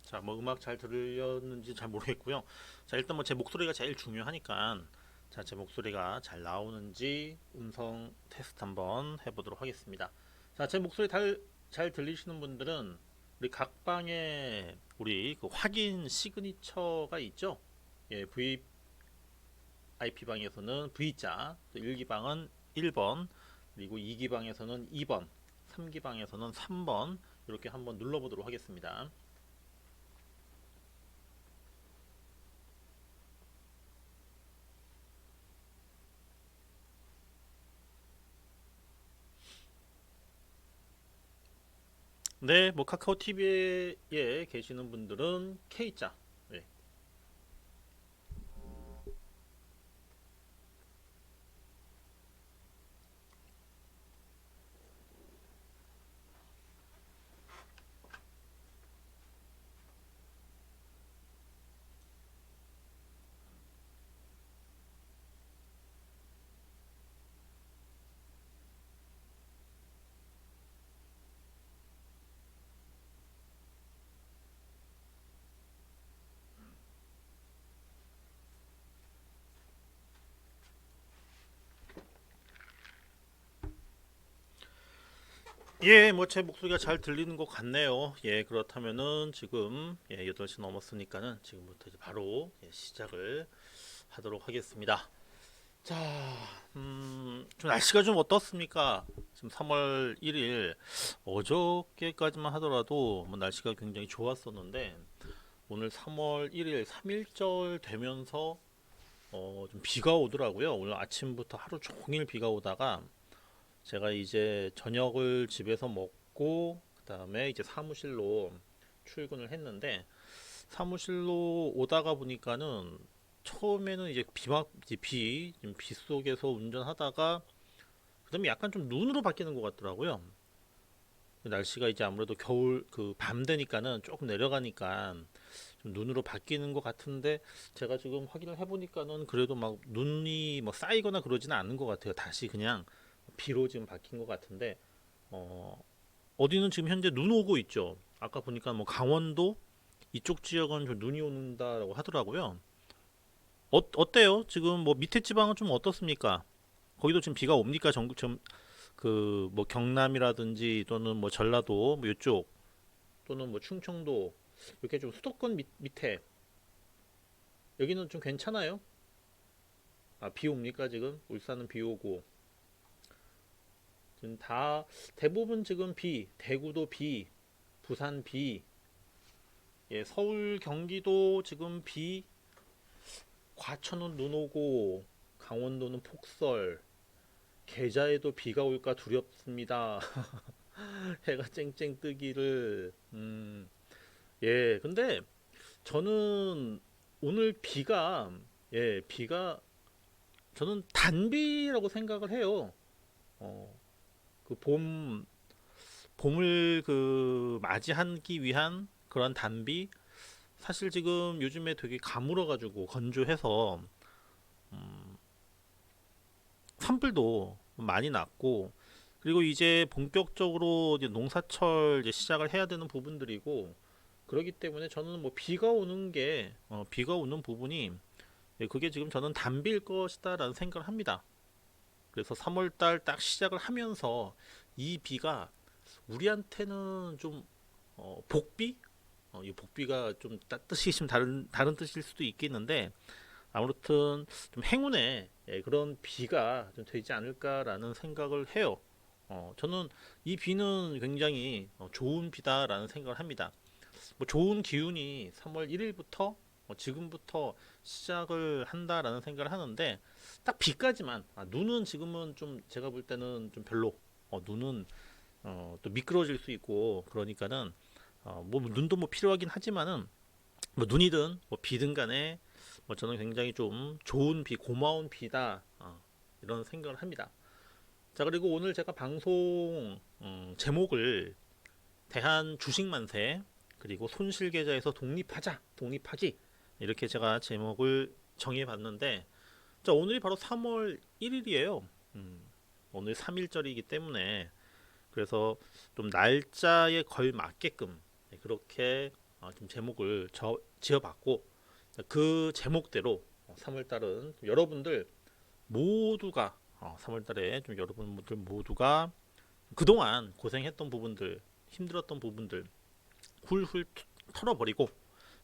자, 뭐 음악 잘 들렸는지 잘 모르겠고요. 자, 일단 뭐 제 목소리가 제일 중요하니까, 자, 제 목소리가 잘 나오는지 음성 테스트 한번 해보도록 하겠습니다. 자, 제 목소리 잘 들리시는 분들은 우리 각 방에 우리 그 확인 시그니처가 있죠. 예, VIP 방에서는 V자, 1기 방은 1번, 그리고 2기 방에서는 2번, 3기 방에서는 3번 이렇게 한번 눌러보도록 하겠습니다. 네, 뭐 카카오 TV에 계시는 분들은 K자. 네. 예, 뭐 제 목소리가 잘 들리는 것 같네요. 예, 그렇다면은 지금 8시 넘었으니까는 지금부터 이제 바로 시작을 하도록 하겠습니다. 자, 좀 날씨가 좀 어떻습니까? 지금 3월 1일 어저께까지만 하더라도 뭐 날씨가 굉장히 좋았었는데 오늘 3월 1일 3일절 되면서 좀 비가 오더라고요. 오늘 아침부터 하루 종일 비가 오다가 제가 이제 저녁을 집에서 먹고 그다음에 이제 사무실로 출근을 했는데 사무실로 오다가 보니까는 처음에는 이제 비 속에서 운전하다가 그다음에 약간 좀 눈으로 바뀌는 것 같더라고요. 날씨가 이제 아무래도 겨울 그 밤 되니까는 조금 내려가니까 좀 눈으로 바뀌는 것 같은데 제가 지금 확인을 해보니까는 그래도 막 눈이 뭐 쌓이거나 그러지는 않은 것 같아요. 다시 그냥 비로 지금 바뀐 것 같은데 어, 어디는 지금 현재 눈 오고 있죠. 아까 보니까 뭐 강원도 이쪽 지역은 좀 눈이 온다라고 하더라고요. 어때요? 지금 뭐 밑에 지방은 좀 어떻습니까? 거기도 지금 비가 옵니까? 전국 좀 그 뭐 경남이라든지 또는 뭐 전라도 뭐 이쪽 또는 뭐 충청도 이렇게 좀 수도권 밑에 여기는 좀 괜찮아요? 아, 비 옵니까 지금? 울산은 비 오고 지금 다 대부분 지금 비, 대구도 비, 부산 비, 예, 서울 경기도 지금 비, 과천은 눈 오고 강원도는 폭설, 계자에도 비가 올까 두렵습니다. 해가 쨍쨍 뜨기를 예, 근데 저는 오늘 비가 저는 단비라고 생각을 해요. 어, 그 봄을 그 맞이하기 위한 그런 단비. 사실 지금 요즘에 되게 가물어가지고 건조해서 산불도 많이 났고 그리고 이제 본격적으로 이제 농사철 이제 시작을 해야 되는 부분들이고 그렇기 때문에 저는 뭐 비가 오는 부분이 그게 지금 저는 단비일 것이다라는 생각을 합니다. 그래서 3월 달 딱 시작을 하면서 이 비가 우리한테는 좀 복비? 이 복비가 좀 뜻이 좀 다른 뜻일 수도 있겠는데 아무튼 좀 행운의 그런 비가 좀 되지 않을까라는 생각을 해요. 저는 이 비는 굉장히 좋은 비다라는 생각을 합니다. 뭐 좋은 기운이 3월 1일부터 지금부터 시작을 한다라는 생각을 하는데 딱 비까지만 눈은 지금은 좀 제가 볼 때는 좀 별로 눈은 또 미끄러질 수 있고 그러니까는 뭐 눈도 뭐 필요하긴 하지만은 뭐 눈이든 뭐 비든 간에 뭐 저는 굉장히 좀 좋은 비 고마운 비다 이런 생각을 합니다. 자, 그리고 오늘 제가 방송 제목을 대한 주식만세 그리고 손실계좌에서 독립하기 이렇게 제가 제목을 정해봤는데 자, 오늘이 바로 3월 1일이에요. 오늘 3일절이기 때문에 그래서 좀 날짜에 걸맞게끔 그렇게 좀 제목을 지어봤고 그 제목대로 3월달은 여러분들 모두가 3월달에 좀 여러분들 모두가 그동안 고생했던 부분들, 힘들었던 부분들 훌훌 털어버리고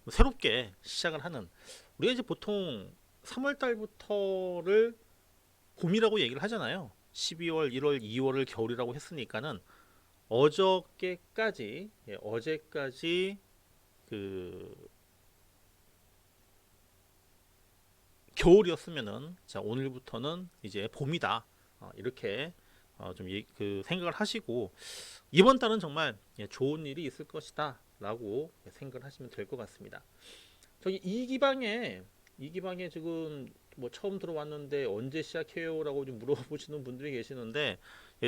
새롭게 시작을 하는, 우리가 이제 보통 3월달부터를 봄이라고 얘기를 하잖아요. 12월, 1월, 2월을 겨울이라고 했으니까는 어저께까지 어제까지 그 겨울이었으면은 자 오늘부터는 이제 봄이다, 이렇게 그 생각을 하시고 이번 달은 정말 좋은 일이 있을 것이다 라고 생각을 하시면 될 것 같습니다. 저기 이기방에 지금 뭐 처음 들어왔는데 언제 시작해요 라고 좀 물어보시는 분들이 계시는데,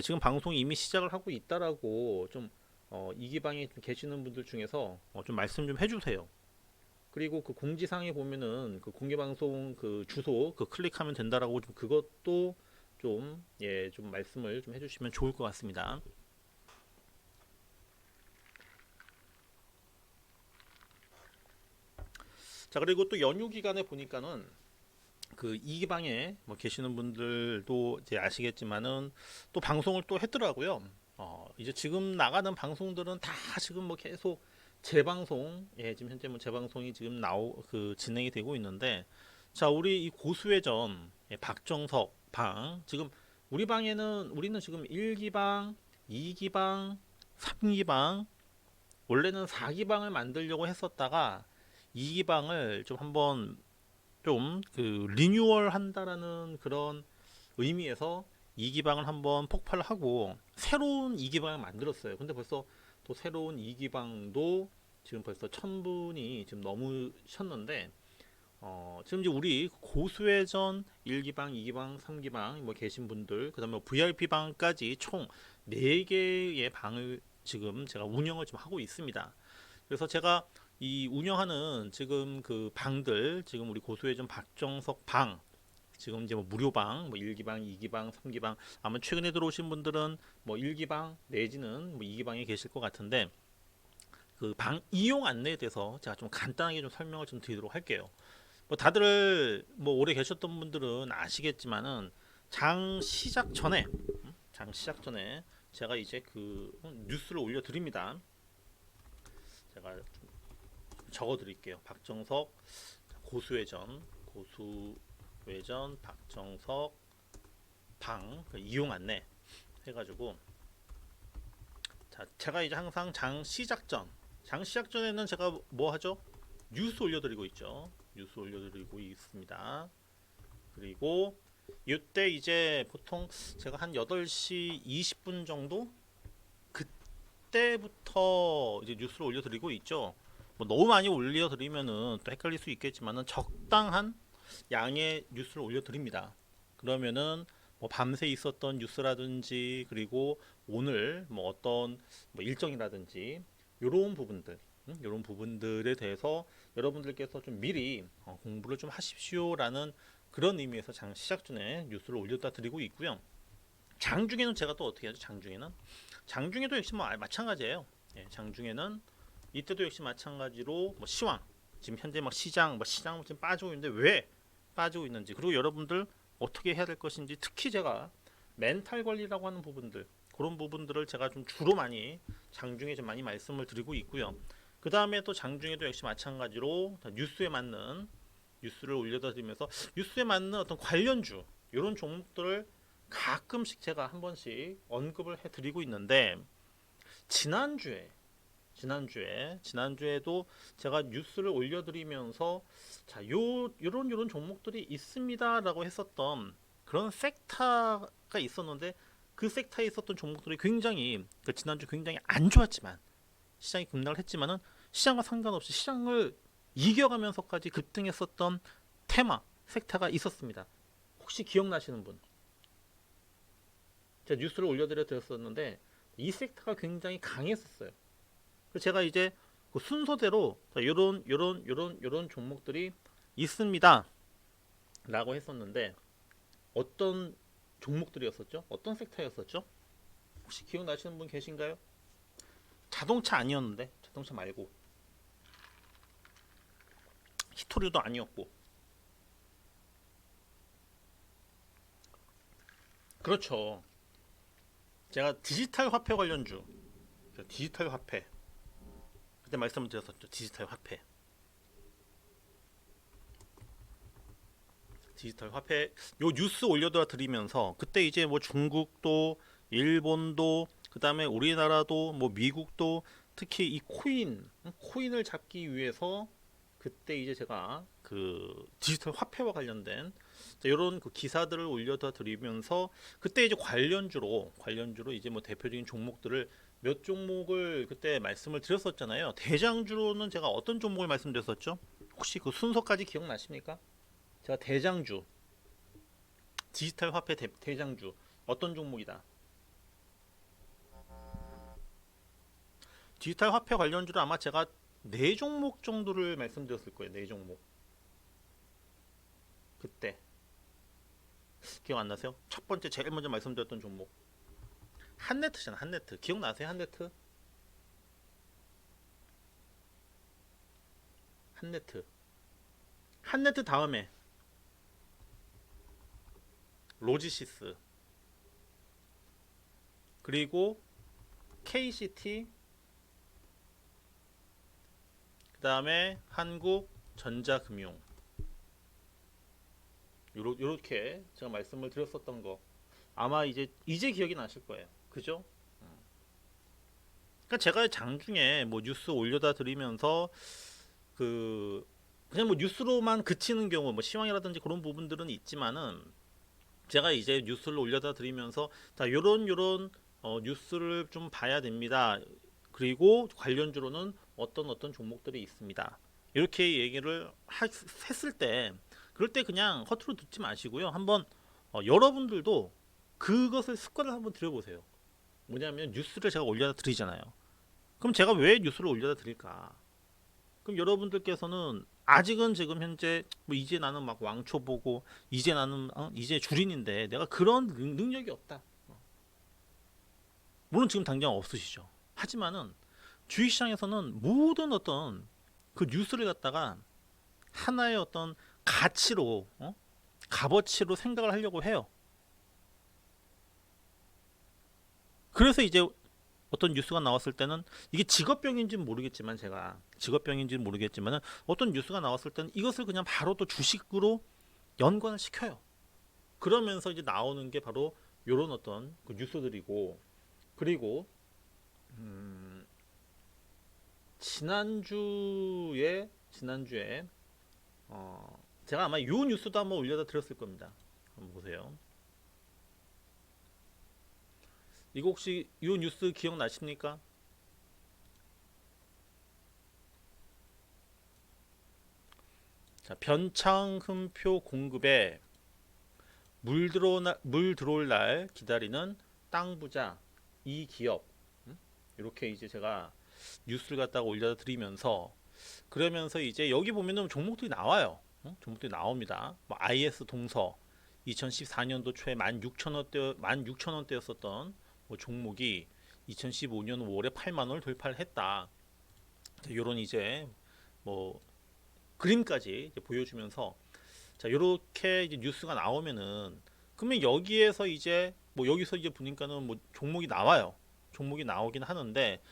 지금 방송이 이미 시작을 하고 있다라고 좀 이기방에 좀 계시는 분들 중에서 좀 말씀 좀 해주세요. 그리고 그 공지사항에 보면은 그 공개방송 그 주소 그 클릭하면 된다라고 좀 그것도 좀 말씀을 좀 해주시면 좋을 것 같습니다. 자, 그리고 또 연휴 기간에 보니까는 그 이기방에 뭐 계시는 분들도 이제 아시겠지만은 또 방송을 또 했더라고요. 이제 지금 나가는 방송들은 다 지금 뭐 계속 재방송, 지금 현재 뭐 재방송이 지금 진행이 되고 있는데, 자, 우리 이 고수회전, 박정석 방, 지금 우리는 지금 1기방, 2기방, 3기방, 원래는 4기방을 만들려고 했었다가 2기방을 좀 한번 좀 그 리뉴얼 한다라는 그런 의미에서 2기방을 한번 폭발을 하고 새로운 2기방을 만들었어요. 근데 벌써 또 새로운 2기방도 지금 벌써 1000분이 지금 넘으셨는데, 지금 이제 우리 고수회전 1기방, 2기방, 3기방 뭐 계신 분들, 그다음에 VIP방까지 총 4개의 방을 지금 제가 운영을 좀 하고 있습니다. 그래서 제가 이 운영하는 지금 그 방들, 지금 우리 고수회전 박정석 방, 지금 이제 뭐 무료방, 뭐 1기방, 2기방, 3기방, 아마 최근에 들어오신 분들은 뭐 1기방 내지는 뭐 2기방에 계실 것 같은데, 그 방 이용 안내에 대해서 제가 좀 간단하게 좀 설명을 좀 드리도록 할게요. 뭐 다들 뭐 오래 계셨던 분들은 아시겠지만은 장 시작 전에 제가 이제 그 뉴스를 올려드립니다. 제가 적어 드릴게요. 박정석 고수회전 박정석 방 이용 안내 해가지고, 자, 제가 이제 항상 장 시작 전에는 제가 뭐 하죠? 뉴스 올려드리고 있죠. 뉴스 올려드리고 있습니다. 그리고 이때 이제 보통 제가 한 8시 20분 정도 그때부터 이제 뉴스를 올려드리고 있죠. 뭐 너무 많이 올려드리면은 또 헷갈릴 수 있겠지만은 적당한 양의 뉴스를 올려드립니다. 그러면은 뭐 밤새 있었던 뉴스라든지, 그리고 오늘 뭐 어떤 뭐 일정이라든지 이런 부분들에 대해서 여러분들께서 좀 미리 공부를 좀 하십시오라는 그런 의미에서 장 시작 전에 뉴스를 올려다 드리고 있고요. 장중에는 제가 또 어떻게 하죠? 장중에도 역시 뭐 마찬가지예요. 장중에는 이때도 역시 마찬가지로 뭐 시황, 지금 현재 막 시장 지금 빠지고 있는데 왜 빠지고 있는지, 그리고 여러분들 어떻게 해야 될 것인지, 특히 제가 멘탈 관리라고 하는 부분들, 그런 부분들을 제가 좀 주로 많이 장중에 좀 많이 말씀을 드리고 있고요. 그 다음에 또 장중에도 역시 마찬가지로 뉴스에 맞는 뉴스를 올려다 드리면서 뉴스에 맞는 어떤 관련주 이런 종목들을 가끔씩 제가 한 번씩 언급을 해드리고 있는데, 지난주에도 제가 뉴스를 올려드리면서 자, 요런 종목들이 있습니다라고 했었던 그런 섹터가 있었는데, 그 섹터에 있었던 종목들이 굉장히 지난주 굉장히 안 좋았지만 시장이 급락을 했지만은 시장과 상관없이 시장을 이겨가면서까지 급등했었던 테마 섹터가 있었습니다. 혹시 기억나시는 분? 제가 뉴스를 올려드렸었는데 이 섹터가 굉장히 강했었어요. 그래서 제가 이제 그 순서대로 요런 종목들이 있습니다 라고 했었는데, 어떤 종목들이었었죠? 어떤 섹터였었죠? 혹시 기억나시는 분 계신가요? 자동차 아니었는데 자동차 말고 히토리도 아니었고. 그렇죠. 제가 디지털 화폐 관련주, 디지털 화폐 그때 말씀을 드렸었죠. 디지털 화폐, 디지털 화폐 요 뉴스 올려다 드리면서 그때 이제 뭐 중국도 일본도 그다음에 우리나라도 뭐 미국도 특히 이 코인을 잡기 위해서 그때 이제 제가 그 디지털 화폐와 관련된 이런 그 기사들을 올려다 드리면서 그때 이제 관련주로 이제 뭐 대표적인 종목들을 몇 종목을 그때 말씀을 드렸었잖아요. 대장주로는 제가 어떤 종목을 말씀드렸었죠? 혹시 그 순서까지 기억나십니까? 제가 대장주, 디지털 화폐 대장주 어떤 종목이다? 디지털 화폐 관련주로 아마 제가 네 종목 정도를 말씀드렸을 거예요. 네 종목. 그때 기억 안 나세요? 첫 번째 제일 먼저 말씀드렸던 종목 한네트잖아. 한네트 기억나세요? 한네트. 한네트. 한네트 다음에 로지시스, 그리고 KCT, 그 다음에 한국전자금융. 요렇게 제가 말씀을 드렸었던 거 아마 이제 기억이 나실 거예요. 그죠? 그러니까 제가 장중에 뭐 뉴스 올려다 드리면서 그 그냥 뭐 뉴스로만 그치는 경우 뭐 시황이라든지 그런 부분들은 있지만은 제가 이제 뉴스를 올려다 드리면서 자 요런 뉴스를 좀 봐야 됩니다. 그리고 관련주로는 어떤 종목들이 있습니다. 이렇게 얘기를 했을 때 그럴 때 그냥 허투루 듣지 마시고요. 한번 여러분들도 그것을 습관을 한번 들여보세요. 뭐냐면 뉴스를 제가 올려다 드리잖아요. 그럼 제가 왜 뉴스를 올려다 드릴까? 그럼 여러분들께서는 아직은 지금 현재 뭐 이제 나는 막 왕초 보고 이제 나는 이제 주린인데 내가 그런 능력이 없다. 물론 지금 당장 없으시죠. 하지만은 주식시장에서는 모든 어떤 그 뉴스를 갖다가 하나의 어떤 가치로 값어치로 생각을 하려고 해요. 그래서 이제 어떤 뉴스가 나왔을 때는 이게 직업병인지는 모르겠지만 제가 직업병인지는 모르겠지만 어떤 뉴스가 나왔을 때는 이것을 그냥 바로 또 주식으로 연관을 시켜요. 그러면서 이제 나오는 게 바로 이런 어떤 그 뉴스들이고, 그리고 지난주에 제가 아마 이 뉴스도 한번 올려다 드렸을 겁니다. 한번 보세요. 이거 혹시 이 뉴스 기억나십니까? 자, 변창흠표 공급에 물 들어올 날 기다리는 땅 부자 이 기업. 이렇게 이제 제가 뉴스를 갖다가 올려다 드리면서 그러면서 이제 여기 보면은 종목들이 나와요. 종목들이 나옵니다. 뭐 IS 동서 2014년도 초에 16,000원대였었던 뭐 종목이 2015년 5월에 8만 원을 돌파를 했다. 이런 이제 뭐 그림까지 이제 보여주면서 자 이렇게 이제 뉴스가 나오면은 그러면 여기에서 이제 뭐 여기서 이제 보니까는 뭐 종목이 나와요. 종목이 나오긴 하는데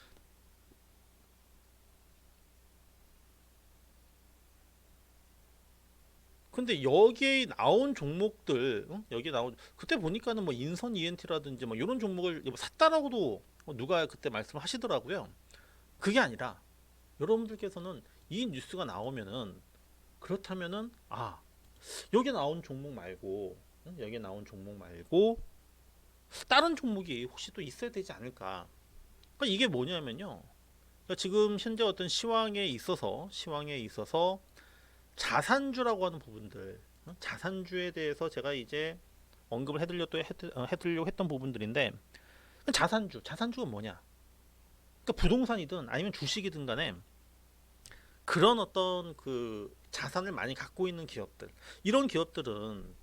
근데 여기에 나온 종목들, 여기 나온 그때 보니까는 뭐 인선 ENT라든지 뭐 이런 종목을 뭐 샀다라고도 누가 그때 말씀하시더라고요. 그게 아니라 여러분들께서는 이 뉴스가 나오면은 그렇다면은 여기 나온 종목 말고 여기 나온 종목 말고 다른 종목이 혹시 또 있어야 되지 않을까? 그러니까 이게 뭐냐면요. 그러니까 지금 현재 어떤 시황에 있어서 자산주라고 하는 부분들, 자산주에 대해서 제가 이제 언급을 해드리려고 했던 부분들인데 자산주가 뭐냐? 그러니까 부동산이든 아니면 주식이든 간에 그런 어떤 그 자산을 많이 갖고 있는 기업들, 이런 기업들은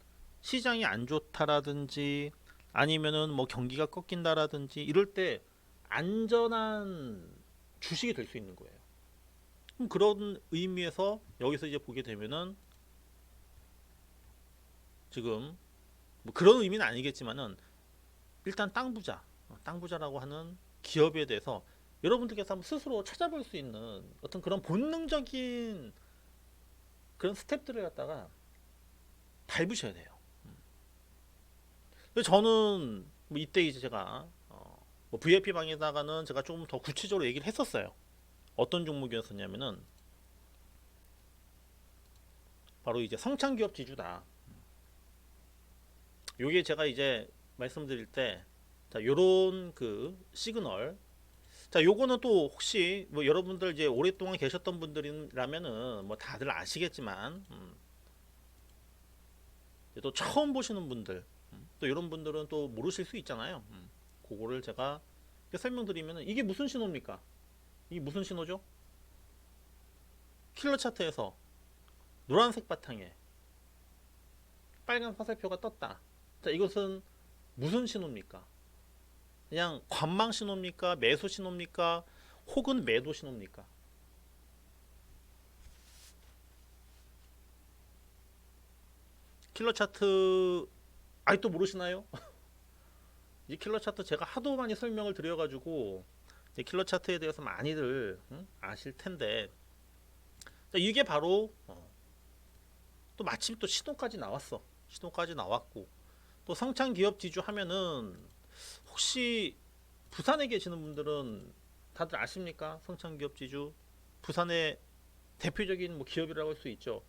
시장이 안 좋다라든지 아니면은 뭐 경기가 꺾인다라든지 이럴 때 안전한 주식이 될 수 있는 거예요. 그럼 그런 의미에서 여기서 이제 보게 되면은 지금 뭐 그런 의미는 아니겠지만은 일단 땅 부자라고 하는 기업에 대해서 여러분들께서 한번 스스로 찾아볼 수 있는 어떤 그런 본능적인 그런 스텝들을 갖다가 밟으셔야 돼요. 그래서 저는 뭐 이때 이제 제가 뭐 VIP 방에다가는 제가 조금 더 구체적으로 얘기를 했었어요. 어떤 종목이었었냐면은 바로 이제 성장기업 지주다. 요게 제가 이제 말씀드릴 때 자, 요런 그 시그널. 자, 요거는 또 혹시 뭐 여러분들 이제 오랫동안 계셨던 분들이라면은 뭐 다들 아시겠지만 또 처음 보시는 분들 또 이런 분들은 또 모르실 수 있잖아요. 그거를 제가 설명드리면은 이게 무슨 신호입니까? 이게 무슨 신호죠? 킬러 차트에서 노란색 바탕에 빨간 화살표가 떴다. 자, 이것은 무슨 신호입니까? 그냥 관망 신호입니까? 매수 신호입니까? 혹은 매도 신호입니까? 킬러 차트 아직도 모르시나요? 이 킬러 차트 제가 하도 많이 설명을 드려가지고 킬러 차트에 대해서 많이들 아실 텐데 이게 바로 또 마침 또 신호까지 나왔어. 신호까지 나왔고 또 성장 기업 지주 하면은 혹시 부산에 계시는 분들은 다들 아십니까? 성장 기업 지주 부산의 대표적인 뭐 기업이라고 할 수 있죠.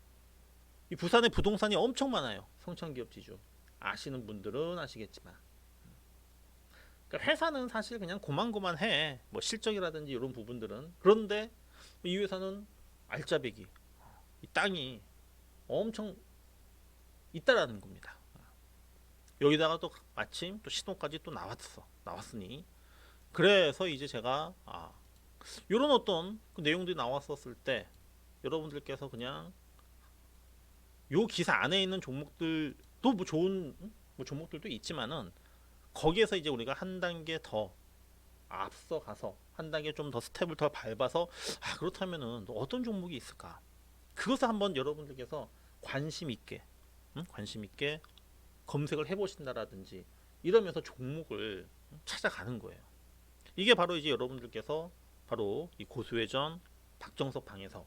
이 부산에 부동산이 엄청 많아요. 성장 기업 지주 아시는 분들은 아시겠지만 그러니까 회사는 사실 그냥 고만고만해. 뭐 실적이라든지 이런 부분들은 그런데 이 회사는 알짜배기 이 땅이 엄청 있다라는 겁니다. 여기다가 또 마침 또 신호까지 또 나왔으니 그래서 이제 제가 이런 어떤 그 내용들이 나왔었을 때 여러분들께서 그냥 요 기사 안에 있는 종목들도 뭐 좋은 뭐 종목들도 있지만은 거기에서 이제 우리가 한 단계 더 앞서 가서 한 단계 좀 더 스텝을 더 밟아서 그렇다면은 어떤 종목이 있을까? 그것을 한번 여러분들께서 관심 있게 검색을 해보신다라든지 이러면서 종목을 찾아가는 거예요. 이게 바로 이제 여러분들께서 바로 이 고수회전 박정석 방에서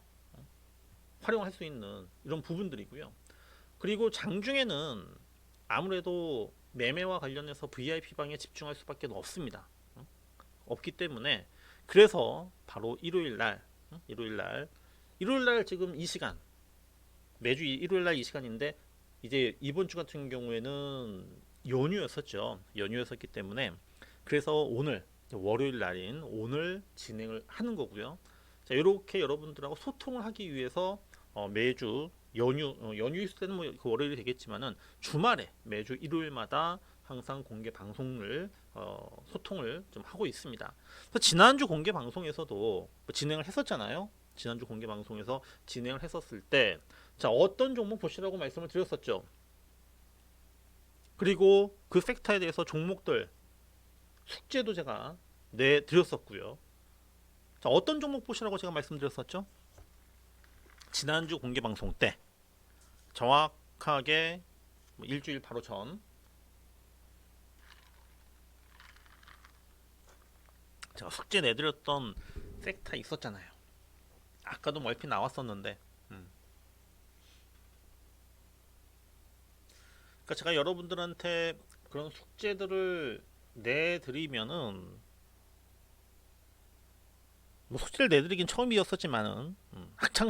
활용할 수 있는 이런 부분들이고요. 그리고 장중에는 아무래도 매매와 관련해서 VIP 방에 집중할 수밖에 없습니다. 없기 때문에 그래서 바로 일요일 날 지금 이 시간 매주 일요일 날 이 시간인데 이제 이번 주 같은 경우에는 연휴였었기 때문에 그래서 오늘 월요일 날인 오늘 진행을 하는 거고요. 자, 이렇게 여러분들하고 소통을 하기 위해서 매주 연휴 있을 때는 뭐 월요일이 되겠지만은 주말에 매주 일요일마다 항상 공개 방송을 소통을 좀 하고 있습니다. 지난주 공개 방송에서도 뭐 진행을 했었잖아요. 지난주 공개 방송에서 진행을 했었을 때 자, 어떤 종목 보시라고 말씀을 드렸었죠. 그리고 그 섹터에 대해서 종목들 숙제도 제가 내드렸었고요. 자, 어떤 종목 보시라고 제가 말씀드렸었죠. 지난주 공개 방송 때 정확하게 일주일 바로 전 제가 숙제 내드렸던 섹터 있었잖아요. 아까도 멀피 나왔었는데 그러니까 제가 여러분들한테 그런 숙제들을 내드리면은 뭐 숙제를 내드리긴 처음이었었지만은 학창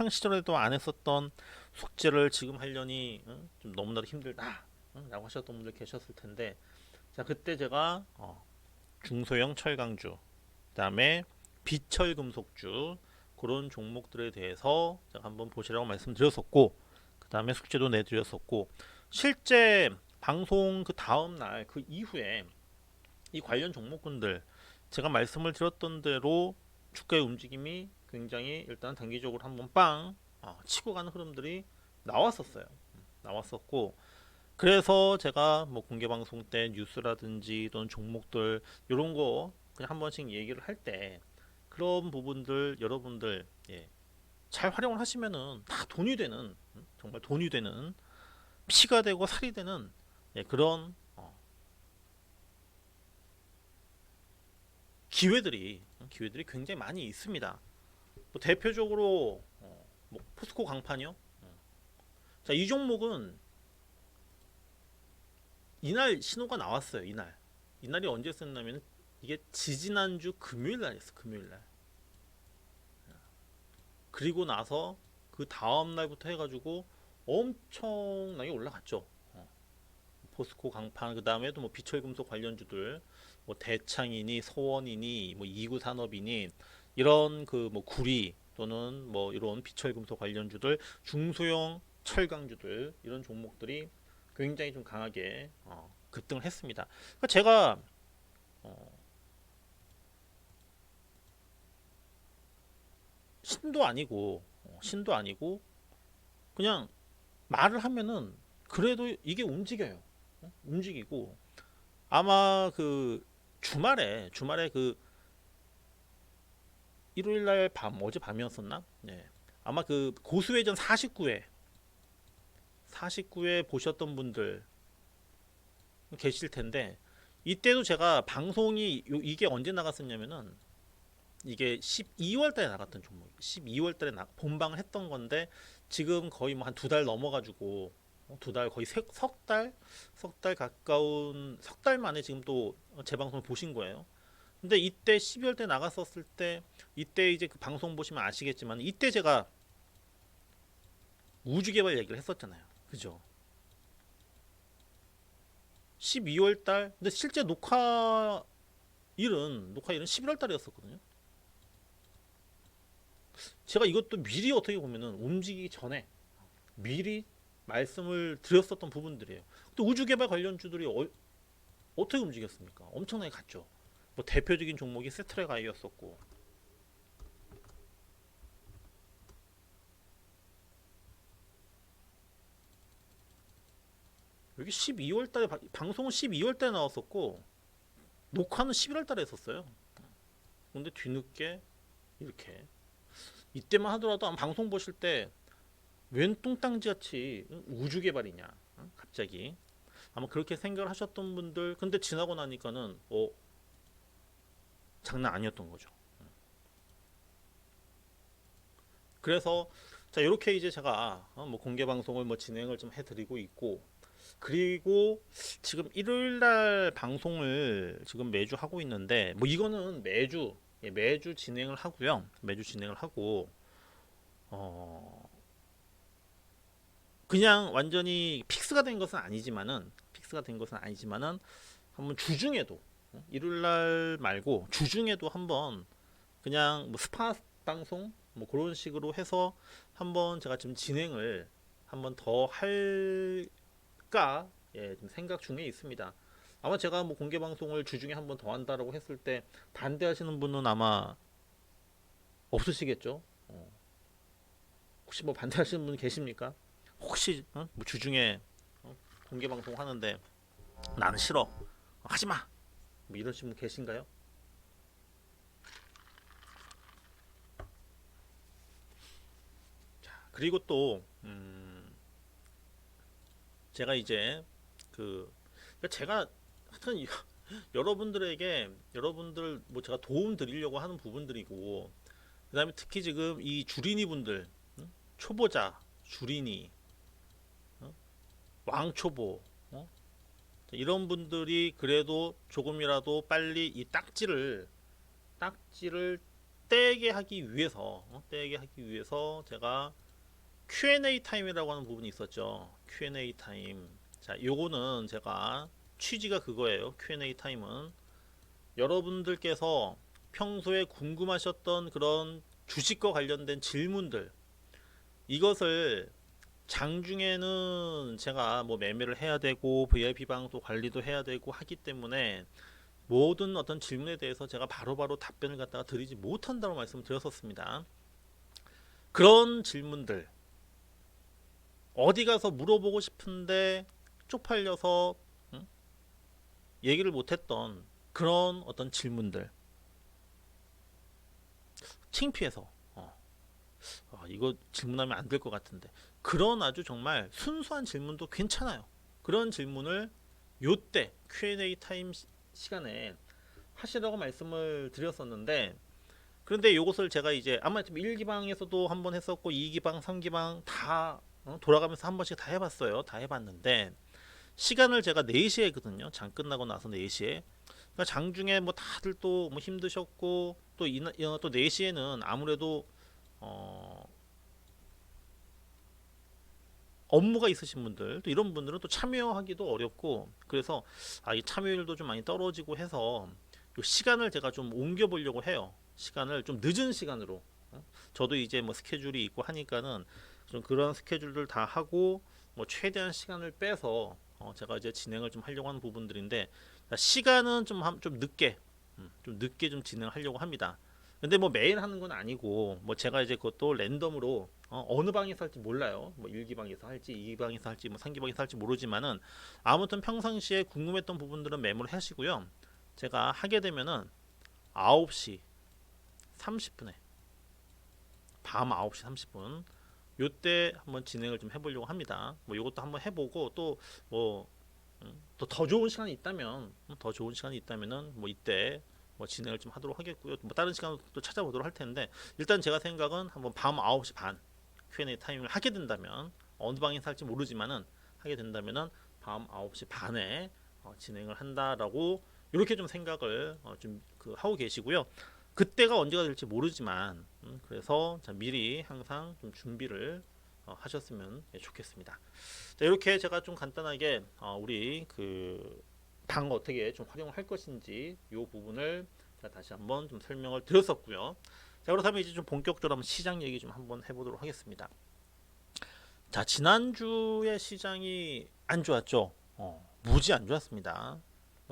시절에도 안 했었던 숙제를 지금 하려니 좀 너무나도 힘들다 라고 하셨던 분들 계셨을 텐데 자 그때 제가 중소형 철강주 그다음에 비철금속주 그런 종목들에 대해서 제가 한번 보시라고 말씀드렸었고 그 다음에 숙제도 내드렸었고 실제 방송 그 다음 날 그 이후에 이 관련 종목군들 제가 말씀을 드렸던 대로 주가의 움직임이 굉장히 일단 단기적으로 한번 빵 치고 가는 흐름들이 나왔었고 그래서 제가 뭐 공개 방송 때 뉴스라든지 또는 종목들 이런 거 그냥 한 번씩 얘기를 할 때 그런 부분들 여러분들 잘 활용을 하시면은 다 돈이 되는 정말 돈이 되는 피가 되고 살이 되는 그런 기회들이 굉장히 많이 있습니다. 뭐 대표적으로 뭐 포스코 강판이요. 자, 이 종목은 이날 신호가 나왔어요. 이날이 언제 썼냐면 이게 지지난주 금요일 날이었어. 금요일 날. 그리고 나서 그 다음 날부터 해가지고 엄청나게 올라갔죠. 포스코 강판 그 다음에도 뭐 비철금속 관련주들 뭐 대창이니 서원이니 뭐 이구산업이니 이런 그 뭐 구리 또는 뭐 이런 비철금속 관련주들 중소형 철강주들 이런 종목들이 굉장히 좀 강하게 급등을 했습니다. 그러니까 제가 신도 아니고 그냥 말을 하면은 그래도 이게 움직여요. 움직이고 아마 그 주말에 그 일요일 날 밤 어제 밤이었었나? 네. 아마 그 고수회전 49회 보셨던 분들 계실 텐데 이때도 제가 방송이 이게 언제 나갔었냐면은 이게 12월 달에 나갔던 종목 12월 달에 본방을 했던 건데 지금 거의 뭐 한 두 달 넘어가지고 두 달 거의 석 달 가까운 석 달 만에 지금 또 재방송을 보신 거예요. 근데 이때 12월 때 나갔었을 때 이때 이제 그 방송 보시면 아시겠지만 이때 제가 우주 개발 얘기를 했었잖아요. 그죠? 12월 달 근데 실제 녹화일은 11월 달이었었거든요. 제가 이것도 미리 어떻게 보면은 움직이기 전에 미리 말씀을 드렸었던 부분들이에요. 또 우주 개발 관련주들이 어떻게 움직였습니까? 엄청나게 갔죠. 뭐 대표적인 종목이 세트레가이였었고 여기 12월 달에 방송은 12월 달에 나왔었고 녹화는 11월 달에 했었어요. 근데 뒤늦게 이렇게 이때만 하더라도 아마 방송 보실 때 웬 뚱땅지 같이 우주 개발이냐 갑자기 아마 그렇게 생각을 하셨던 분들 근데 지나고 나니까는 장난 아니었던 거죠. 그래서 자 이렇게 이제 제가 뭐 공개 방송을 뭐 진행을 좀 해드리고 있고 그리고 지금 일요일 날 방송을 지금 매주 하고 있는데 뭐 이거는 매주 진행을 하고요. 매주 진행을 하고 그냥 완전히 픽스가 된 것은 아니지만은 한번 주중에도 일요일 날 말고 주중에도 한번 그냥 뭐 스팟 방송 뭐 그런 식으로 해서 한번 제가 지금 진행을 한번 더 할까 좀 생각 중에 있습니다. 아마 제가 뭐 공개 방송을 주중에 한번 더 한다라고 했을 때 반대하시는 분은 아마 없으시겠죠. 혹시 뭐 반대하시는 분 계십니까? 혹시 뭐 주중에 공개 방송 하는데 나는 싫어 하지 마. 뭐 이러신 분 계신가요? 그리고 또 제가 이제 제가 하여튼 여러분들 뭐 제가 도움 드리려고 하는 부분들이고 그다음에 특히 지금 이 주린이 분들 초보자 주린이 왕초보 이런 분들이 그래도 조금이라도 빨리 이 딱지를 떼게 하기 위해서 제가 Q&A 타임이라고 하는 부분이 있었죠. Q&A 타임. 자, 요거는 제가 취지가 그거예요. Q&A 타임은 여러분들께서 평소에 궁금하셨던 그런 주식과 관련된 질문들 이것을 장중에는 제가 뭐 매매를 해야 되고 VIP 방도 관리도 해야 되고 하기 때문에 모든 어떤 질문에 대해서 제가 바로바로 답변을 갖다가 드리지 못한다고 말씀을 드렸었습니다. 그런 질문들 어디 가서 물어보고 싶은데 쪽팔려서 얘기를 못했던 그런 어떤 질문들 창피해서 이거 질문하면 안 될 것 같은데, 그런 아주 정말 순수한 질문도 괜찮아요. 그런 질문을 요때 Q&A 타임 시간에 하시라고 말씀을 드렸었는데, 그런데 이것을 제가 이제 아마 1기방에서도 한번 했었고 2기방, 3기방 다 돌아가면서 한 번씩 다 해봤어요. 다 해봤는데 시간을 제가 4시에 했거든요. 장 끝나고 나서 4시에. 그러니까 장중에 뭐 다들 또 뭐 힘드셨고 또 4시에는 아무래도 업무가 있으신 분들, 또 이런 분들은 또 참여하기도 어렵고, 그래서 이 참여율도 좀 많이 떨어지고 해서 요 시간을 제가 좀 옮겨 보려고 해요. 시간을 좀 늦은 시간으로. 저도 이제 뭐 스케줄이 있고 하니까는 좀 그런 스케줄들 다 하고 뭐 최대한 시간을 빼서 제가 이제 진행을 좀 하려고 하는 부분들인데, 시간은 좀 늦게 좀 늦게 좀 진행하려고 합니다. 근데 뭐 매일 하는 건 아니고, 뭐 제가 이제 그것도 랜덤으로 어느 방에서 할지 몰라요. 뭐 1기방에서 할지 2기방에서 할지 뭐 3기방에서 할지 모르지만은, 아무튼 평상시에 궁금했던 부분들은 메모를 하시고요. 제가 하게 되면은 9시 30분에, 밤 9시 30분 요때 한번 진행을 좀 해보려고 합니다. 뭐 이것도 한번 해보고, 또 뭐 또 더 좋은 시간이 있다면, 더 좋은 시간이 있다면은 뭐 이때 뭐 진행을 좀 하도록 하겠고요. 뭐 다른 시간도 또 찾아보도록 할 텐데, 일단 제가 생각은 한번 밤 9시 반 Q&A 타임을 하게 된다면, 어느 방에서 할지 모르지만은 하게 된다면은 밤 9시 반에 진행을 한다라고 이렇게 좀 생각을 좀 하고 계시고요. 그때가 언제가 될지 모르지만, 그래서 미리 항상 좀 준비를 하셨으면 좋겠습니다. 자, 이렇게 제가 좀 간단하게 우리 그 방 어떻게 좀 활용할 것인지 이 부분을 다시 한번 좀 설명을 드렸었고요. 자, 그렇다면 이제 좀 본격적으로 한번 시장 얘기 좀 한번 해보도록 하겠습니다. 자, 지난주에 시장이 안 좋았죠. 무지 안 좋았습니다.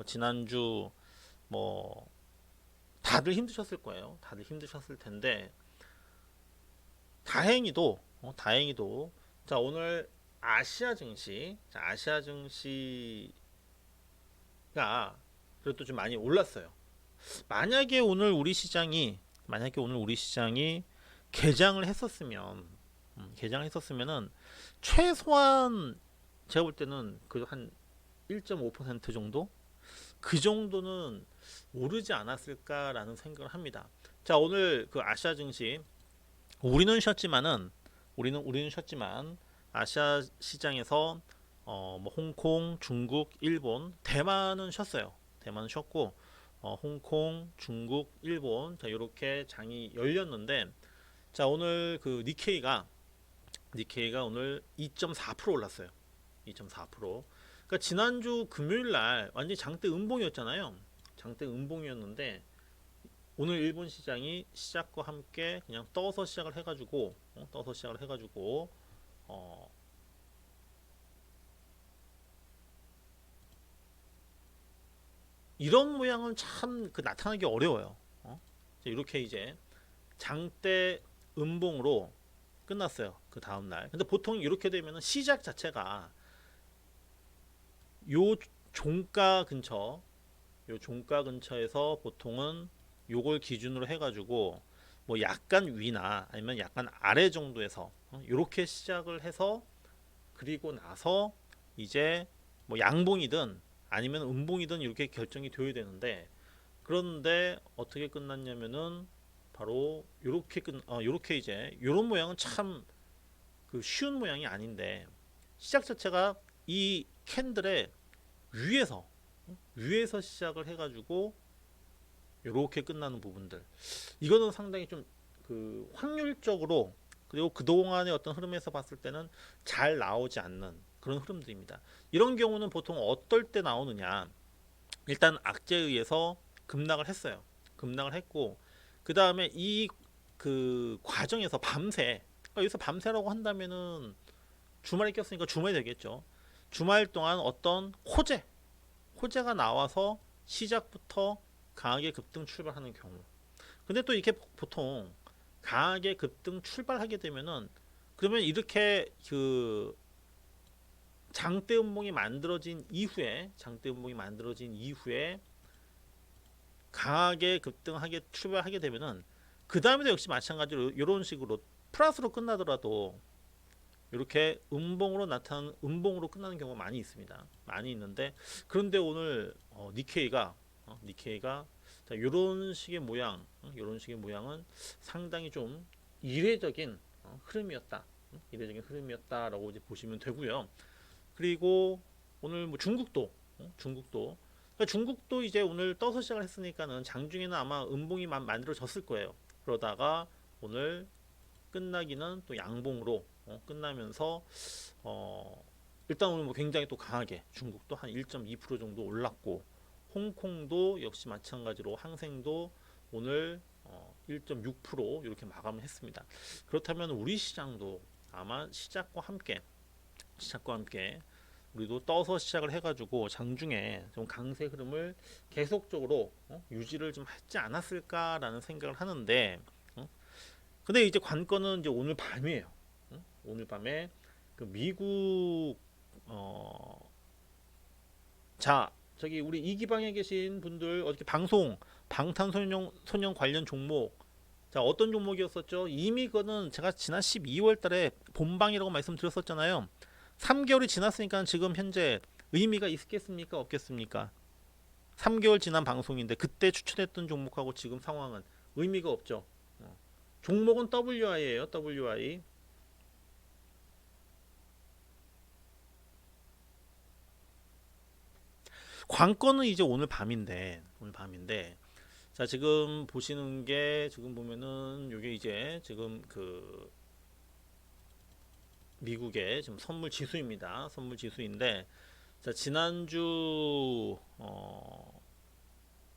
지난주 뭐 다들 힘드셨을 거예요. 다들 힘드셨을 텐데, 다행히도 자, 오늘 아시아 증시, 아시아 증시가 그래도 좀 많이 올랐어요. 만약에 오늘 우리 시장이 개장을 했었으면은 최소한 제가 볼 때는 그 한 1.5% 정도, 그 정도는 오르지 않았을까라는 생각을 합니다. 자, 오늘 그 아시아 증시, 우리는 쉬었지만 아시아 시장에서 뭐 홍콩, 중국, 일본, 대만은 쉬었어요. 대만은 쉬었고, 홍콩, 중국, 일본, 자, 이렇게 장이 열렸는데, 자, 오늘 그 니케이가 오늘 2.4% 올랐어요. 2.4%. 그러니까 지난주 금요일 날 완전히 장대 음봉이었잖아요. 장대 음봉이었는데, 오늘 일본 시장이 시작과 함께 그냥 떠서 시작을 해가지고 어, 이런 모양은 참 나타나기 어려워요. 이렇게 이제 장대 음봉으로 끝났어요. 그 다음 날. 근데 보통 이렇게 되면은 시작 자체가 요 종가 근처, 요 종가 근처에서 보통은 요걸 기준으로 해가지고 뭐 약간 위나 아니면 약간 아래 정도에서 이렇게 시작을 해서, 그리고 나서 이제 뭐 양봉이든 아니면 음봉이든 이렇게 결정이 되어야 되는데, 그런데 어떻게 끝났냐면은 바로 요렇게 이제 요런 모양은 참 그 쉬운 모양이 아닌데, 시작 자체가 이 캔들의 위에서 시작을 해가지고 이렇게 끝나는 부분들, 이거는 상당히 좀 그 확률적으로, 그리고 그동안의 어떤 흐름에서 봤을 때는 잘 나오지 않는 그런 흐름들입니다. 이런 경우는 보통 어떨 때 나오느냐, 일단 악재에 의해서 급락을 했어요. 급락을 했고, 그 다음에 이 그 과정에서 밤새, 그러니까 여기서 밤새라고 한다면은 주말에 꼈으니까 주말이 되겠죠. 주말 동안 어떤 호재가 나와서 시작부터 강하게 급등 출발하는 경우. 근데 또 이렇게 보통 강하게 급등 출발하게 되면은, 그러면 이렇게 그 장대 음봉이 만들어진 이후에 강하게 급등하게 출발하게 되면은 그 다음에도 역시 마찬가지로 이런 식으로 플러스로 끝나더라도 이렇게 음봉으로 끝나는 경우가 많이 있습니다. 많이 있는데 그런데 오늘 니케이가 이런 식의 모양, 이런 식의 모양은 상당히 좀 이례적인 흐름이었다. 이례적인 흐름이었다라고 이제 보시면 되고요. 그리고 오늘 뭐 그러니까 중국도 이제 오늘 떠서 시작을 했으니까는 장중에는 아마 음봉이 만들어졌을 거예요. 그러다가 오늘 끝나기는 또 양봉으로 끝나면서 일단 오늘 뭐 굉장히 또 강하게 중국도 한 1.2% 정도 올랐고 홍콩도 역시 마찬가지로 항생도 오늘 1.6% 이렇게 마감을 했습니다. 그렇다면 우리 시장도 아마 시작과 함께 우리도 떠서 시작을 해가지고 장중에 좀 강세 흐름을 계속적으로 유지를 좀 했지 않았을까라는 생각을 하는데 근데 이제 관건은 이제 오늘 밤이에요. 오늘 밤에 그 미국 자 저기 우리 이기방에 계신 분들 어떻게 방탄소년 관련 종목 자 어떤 종목이었었죠? 이미 그거는 제가 지난 12월달에 본방이라고 말씀드렸었잖아요. 3개월이 지났으니까 지금 현재 의미가 있겠습니까? 없겠습니까? 3개월 지난 방송인데 그때 추천했던 종목하고 지금 상황은 의미가 없죠. 종목은 WI예요. WI. 관건은 이제 오늘 밤인데 자 지금 보시는 게 지금 보면은 이게 이제 지금 그 미국의 지금 선물 지수입니다. 선물 지수인데 자 지난주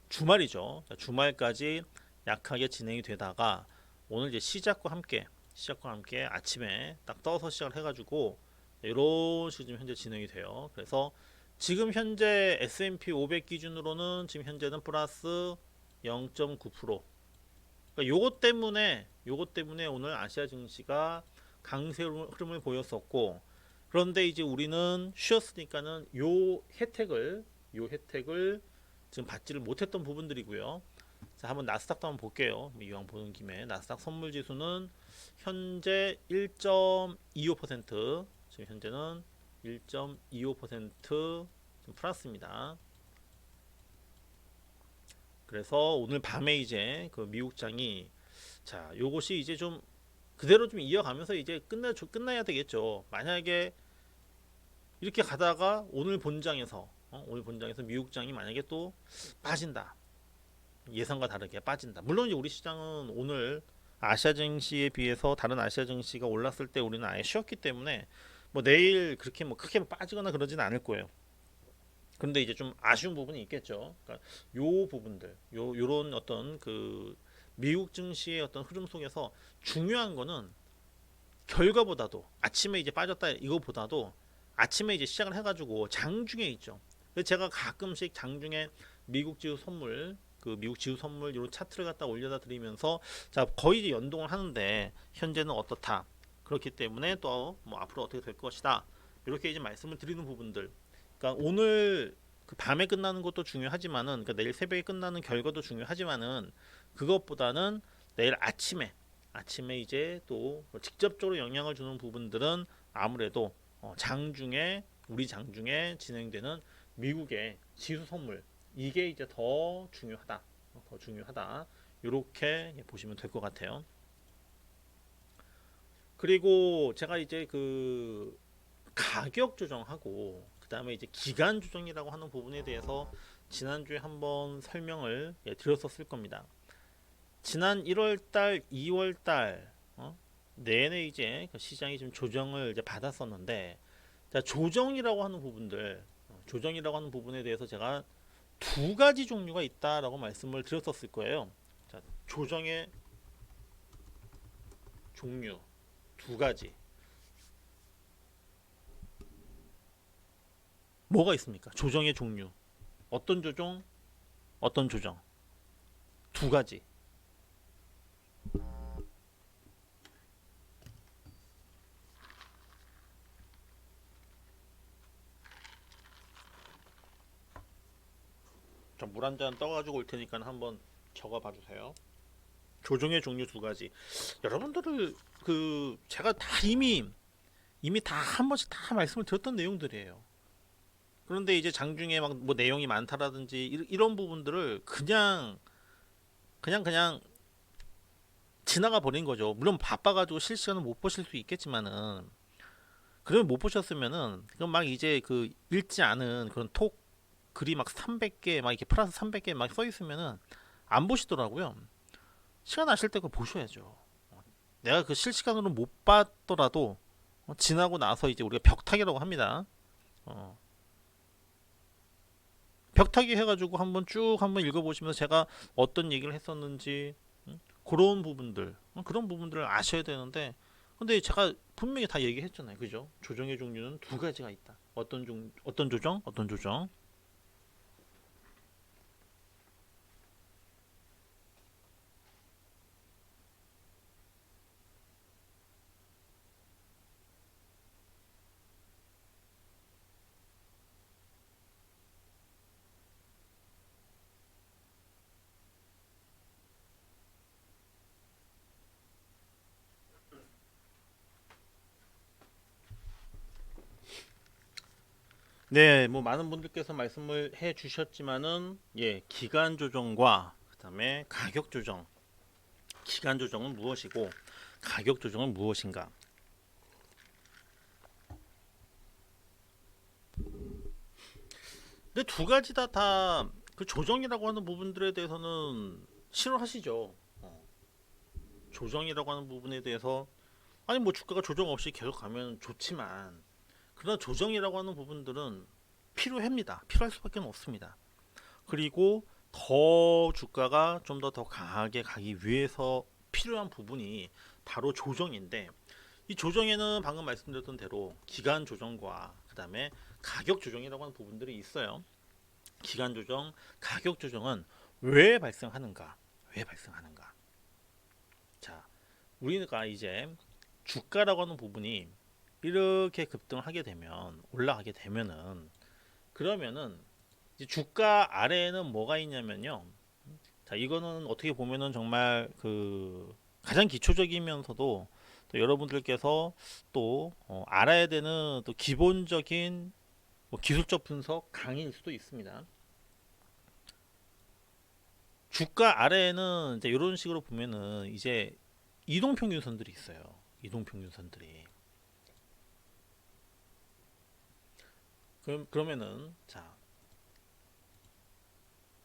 주말이죠. 자, 주말까지 약하게 진행이 되다가 오늘 이제 시작과 함께 아침에 딱 떠서 시작을 해가지고 이런 식으로 지금 현재 진행이 돼요. 그래서 지금 현재 S&P 500 기준으로는 지금 현재는 플러스 0.9%. 그러니까 요것 때문에 오늘 아시아 증시가 강세 흐름을 보였었고 그런데 이제 우리는 쉬었으니까는 요 혜택을 지금 받지를 못했던 부분들이고요. 자, 한번 나스닥도 한번 볼게요. 이왕 보는 김에 나스닥 선물 지수는 현재 1.25% 지금 현재는 1.25% 지금 플러스입니다. 그래서 오늘 밤에 이제 그 미국장이 자, 요것이 이제 좀 그대로 좀 이어가면서 이제 끝나야 되겠죠. 만약에 이렇게 가다가 오늘 본장에서 미국장이 만약에 또 빠진다. 예상과 다르게 빠진다. 물론 이제 우리 시장은 오늘 아시아 증시에 비해서 다른 아시아 증시가 올랐을 때 우리는 아예 쉬었기 때문에 뭐 내일 그렇게 뭐 크게 빠지거나 그러지는 않을 거예요. 그런데 이제 좀 아쉬운 부분이 있겠죠. 그러니까 요 부분들, 요런 어떤 그 미국 증시의 어떤 흐름 속에서 중요한 거는 결과보다도 아침에 이제 빠졌다 이거보다도 아침에 이제 시작을 해가지고 장중에 있죠. 그래서 제가 가끔씩 장중에 미국 지수 선물 이런 차트를 갖다 올려다 드리면서 자 거의 이제 연동을 하는데 현재는 어떻다. 그렇기 때문에 또 뭐 앞으로 어떻게 될 것이다. 이렇게 이제 말씀을 드리는 부분들. 그러니까 오늘 그 밤에 끝나는 것도 중요하지만은 그러니까 내일 새벽에 끝나는 결과도 중요하지만은 그것보다는 내일 아침에 이제 또 직접적으로 영향을 주는 부분들은 아무래도 우리 장중에 진행되는 미국의 지수 선물 이게 이제 더 중요하다 이렇게 보시면 될 것 같아요. 그리고 제가 이제 그 가격 조정하고 그 다음에 이제 기간 조정이라고 하는 부분에 대해서 지난주에 한번 설명을 드렸었을 겁니다. 지난 1월달, 2월달 내내 이제 그 시장이 좀 조정을 이제 받았었는데 자, 조정이라고 하는 부분에 대해서 제가 두 가지 종류가 있다라고 말씀을 드렸었을 거예요. 자, 조정의 종류 두 가지 뭐가 있습니까? 조정의 종류 어떤 조정, 어떤 조정 두 가지. 물 한 잔 떠가지고 올 테니까 한번 적어 봐 주세요. 조정의 종류 두 가지. 여러분들을 제가 다 이미 다 한 번씩 다 말씀을 드렸던 내용들이에요. 그런데 이제 장중에 막 뭐 내용이 많다라든지 이런 부분들을 그냥 지나가 버린 거죠. 물론 바빠가지고 실시간을 못 보실 수 있겠지만은, 그러면 못 보셨으면은 그럼 막 이제 읽지 않은 그런 톡 글이 막 300개 막 이렇게 플러스 300개 막 써 있으면은 안 보시더라고요. 시간 나실 때 그거 보셔야죠. 내가 실시간으로 못 봤더라도 지나고 나서 이제 우리가 벽타기라고 합니다. 어, 벽타기 해가지고 한번 읽어보시면서 제가 어떤 얘기를 했었는지, 그런 부분들을 아셔야 되는데, 근데 제가 분명히 다 얘기했잖아요. 그죠? 조정의 종류는 두 가지가 있다. 어떤 조정, 어떤 조정. 네, 뭐 많은 분들께서 말씀을 해 주셨지만은, 예, 기간 조정과 그다음에 가격 조정. 기간 조정은 무엇이고 가격 조정은 무엇인가? 근데 두 가지 다 그 조정이라고 하는 부분들에 대해서는 싫어하시죠. 조정이라고 하는 부분에 대해서, 아니 뭐 주가가 조정 없이 계속 가면 좋지만, 그러나 조정이라고 하는 부분들은 필요합니다. 필요할 수밖에 없습니다. 그리고 더 주가가 좀 더 강하게 가기 위해서 필요한 부분이 바로 조정인데, 이 조정에는 방금 말씀드렸던 대로 기간 조정과 그 다음에 가격 조정이라고 하는 부분들이 있어요. 기간 조정, 가격 조정은 왜 발생하는가? 왜 발생하는가? 자, 우리가 이제 주가라고 하는 부분이 이렇게 급등을 하게 되면, 올라가게 되면은, 그러면은 이제 주가 아래에는 뭐가 있냐면요. 자, 이거는 어떻게 보면은 정말 가장 기초적이면서도 또 여러분들께서 또 알아야 되는 또 기본적인 뭐 기술적 분석 강의일 수도 있습니다. 주가 아래에는 이제 이런 식으로 보면은 이제 이동평균선들이 있어요. 이동평균선들이. 그러면은 자,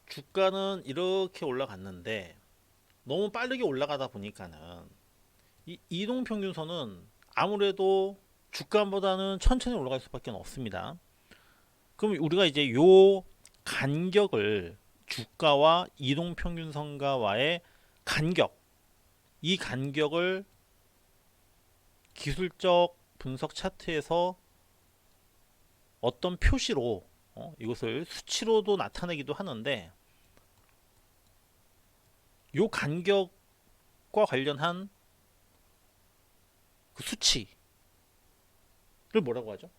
주가는 이렇게 올라갔는데 너무 빠르게 올라가다 보니까는 이 이동평균선은 아무래도 주가보다는 천천히 올라갈 수밖에 없습니다. 그럼 우리가 이제 요 간격을, 주가와 이동평균선과의 간격, 이 간격을 기술적 분석 차트에서 어떤 표시로, 이것을 수치로도 나타내기도 하는데, 요 간격과 관련한 그 수치를 뭐라고 하죠?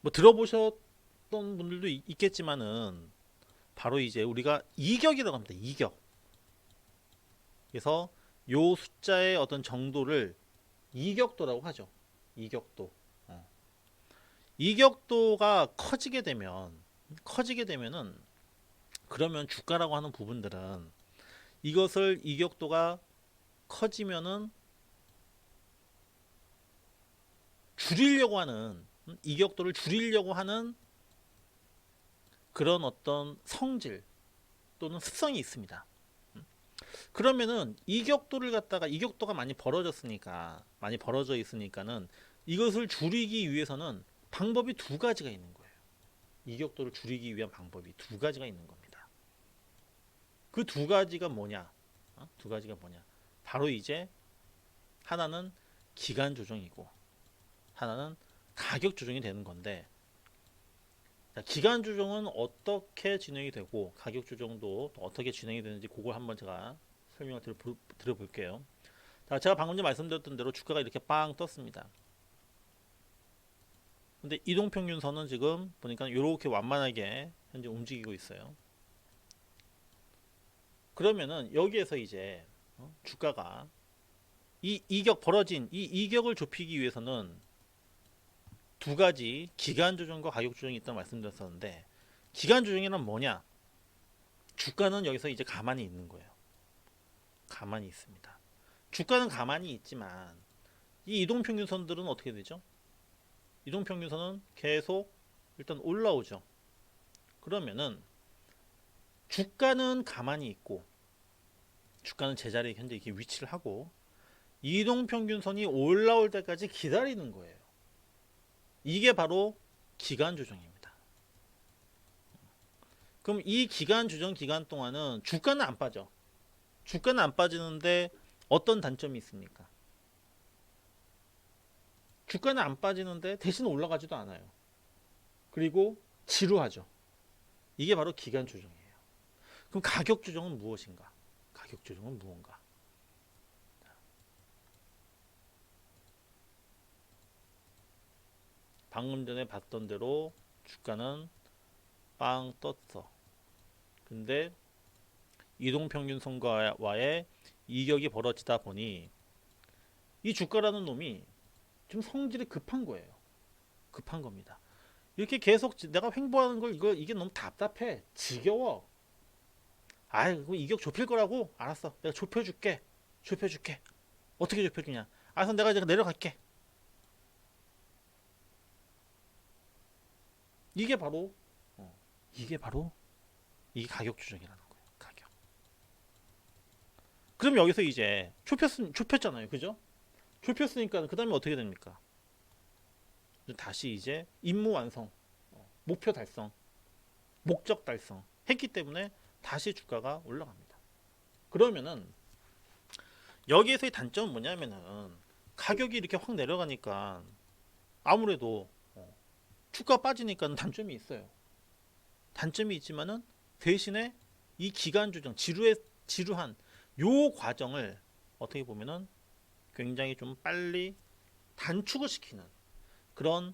뭐 들어보셨던 분들도 있겠지만은 바로 이제 우리가 이격이라고 합니다. 이격. 그래서 요 숫자의 어떤 정도를 이격도라고 하죠. 이격도. 이격도가 커지게 되면은 그러면 주가라고 하는 부분들은 이것을, 이격도가 커지면은 줄이려고 하는, 이격도를 줄이려고 하는 그런 어떤 성질 또는 습성이 있습니다. 그러면은 이격도가 많이 벌어져 있으니까는 이것을 줄이기 위해서는 방법이 두 가지가 있는 거예요. 이격도를 줄이기 위한 방법이 두 가지가 있는 겁니다. 그 두 가지가 뭐냐? 두 가지가 뭐냐? 바로 이제 하나는 기간 조정이고 하나는 가격 조정이 되는 건데, 기간 조정은 어떻게 진행이 되고 가격 조정도 어떻게 진행이 되는지 그걸 한번 제가 설명을 드려볼게요. 자, 제가 방금 전 말씀드렸던 대로 주가가 이렇게 빵 떴습니다. 근데 이동평균선은 지금 보니까 이렇게 완만하게 현재 움직이고 있어요. 그러면은 여기에서 이제 주가가 이 이격 벌어진 이 이격을 좁히기 위해서는 두 가지 기간 조정과 가격 조정이 있다고 말씀드렸었는데, 기간 조정이란 뭐냐? 주가는 여기서 이제 가만히 있는 거예요. 가만히 있습니다. 주가는 가만히 있지만 이 이동평균선들은 어떻게 되죠? 이동평균선은 계속 일단 올라오죠. 그러면은 주가는 가만히 있고, 주가는 제자리에 현재 이렇게 위치를 하고 이동평균선이 올라올 때까지 기다리는 거예요. 이게 바로 기간 조정입니다. 그럼 이 기간 조정 기간 동안은 주가는 안 빠져. 주가는 안 빠지는데 어떤 단점이 있습니까? 주가는 안 빠지는데 대신 올라가지도 않아요. 그리고 지루하죠. 이게 바로 기간 조정이에요. 그럼 가격 조정은 무엇인가? 가격 조정은 무언가? 방금 전에 봤던 대로 주가는 빵 떴어. 근데 이동평균선과의 이격이 벌어지다 보니 이 주가라는 놈이 좀 성질이 급한 거예요. 급한 겁니다. 이렇게 계속 내가 횡보하는 걸 이게 너무 답답해. 지겨워. 아이, 그거 이격 좁힐 거라고? 알았어. 내가 좁혀줄게. 좁혀줄게. 어떻게 좁혀주냐? 알았어. 내가 이제 내려갈게. 이게 바로 이게 바로 이게 가격 조정이라는 거예요. 가격. 그럼 여기서 이제 좁혔잖아요. 그죠? 좁혔으니까 그 다음에 어떻게 됩니까? 다시 이제 임무 완성, 목표 달성, 목적 달성 했기 때문에 다시 주가가 올라갑니다. 그러면은 여기에서의 단점은 뭐냐면은 가격이 이렇게 확 내려가니까 아무래도 주가 빠지니까 단점이 있어요. 단점이 있지만은 대신에 이 기간 조정 지루한 요 과정을 어떻게 보면은 굉장히 좀 빨리 단축을 시키는 그런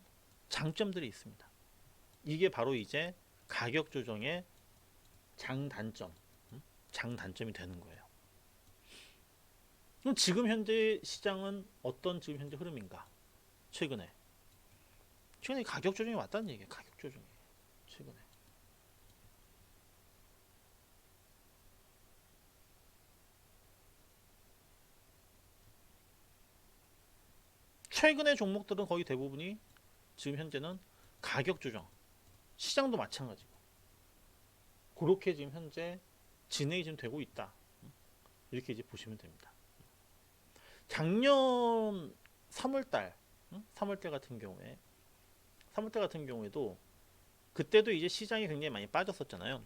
장점들이 있습니다. 이게 바로 이제 가격 조정의 장단점이 되는 거예요. 그럼 지금 현재 시장은 어떤 지금 현재 흐름인가? 최근에 가격 조정이 왔다는 얘기예요. 가격 조정이 최근에. 최근의 종목들은 거의 대부분이 지금 현재는 가격 조정, 시장도 마찬가지고 그렇게 지금 현재 진행이 지금 되고 있다. 이렇게 이제 보시면 됩니다. 작년 3월달, 3월달 같은 경우에도 그때도 이제 시장이 굉장히 많이 빠졌었잖아요.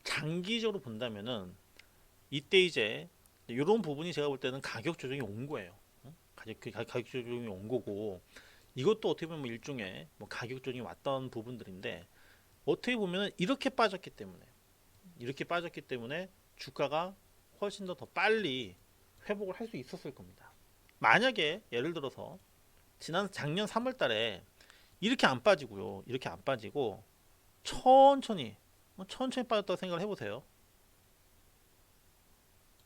장기적으로 본다면은 이때 이제 이런 부분이 제가 볼 때는 가격 조정이 온 거예요. 가격 조정이 온 거고, 이것도 어떻게 보면 일종의 가격 조정이 왔던 부분들인데, 어떻게 보면 이렇게 빠졌기 때문에 주가가 훨씬 더 빨리 회복을 할 수 있었을 겁니다. 만약에 예를 들어서 작년 3월 달에 이렇게 안 빠지고요. 이렇게 안 빠지고 천천히 빠졌다고 생각을 해보세요.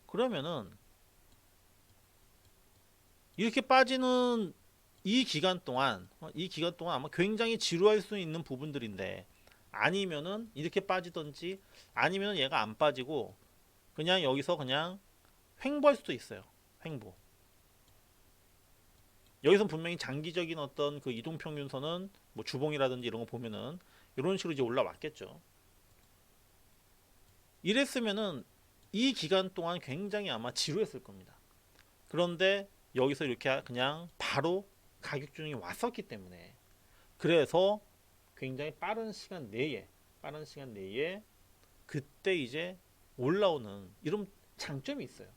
그러면은 이렇게 빠지는 이 기간 동안 아마 굉장히 지루할 수 있는 부분들인데, 아니면은 이렇게 빠지던지 아니면은 얘가 안 빠지고 그냥 여기서 그냥 횡보할 수도 있어요. 횡보. 여기서 분명히 장기적인 어떤 그 이동평균선은 뭐 주봉이라든지 이런 거 보면은 이런 식으로 이제 올라왔겠죠. 이랬으면은 이 기간 동안 굉장히 아마 지루했을 겁니다. 그런데 여기서 이렇게 그냥 바로 가격 조정이 왔었기 때문에, 그래서 굉장히 빠른 시간 내에 그때 이제 올라오는 이런 장점이 있어요.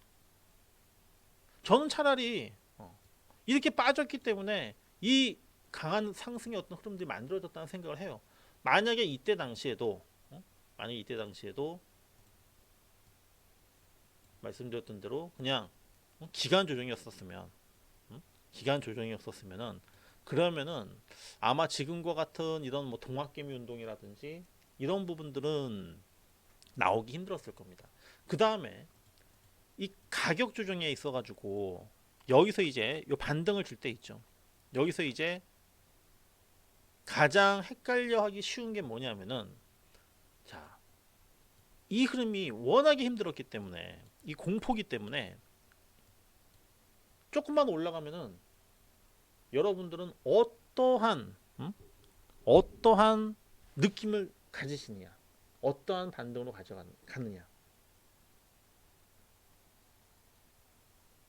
저는 차라리 이렇게 빠졌기 때문에 이 강한 상승의 어떤 흐름들이 만들어졌다는 생각을 해요. 만약에 이때 당시에도 만약에 이때 당시에도 말씀드렸던 대로 그냥 기간 조정이었었으면 기간 조정이었었으면은 그러면은 아마 지금과 같은 이런 뭐 동학개미 운동이라든지 이런 부분들은 나오기 힘들었을 겁니다. 그 다음에 이 가격 조정에 있어가지고 여기서 이제 요 반등을 줄 때 있죠. 여기서 이제 가장 헷갈려하기 쉬운 게 뭐냐면은 자, 이 흐름이 워낙에 힘들었기 때문에 이 공포기 때문에 조금만 올라가면은 여러분들은 어떠한 느낌을 가지시느냐, 어떠한 반등으로 가느냐.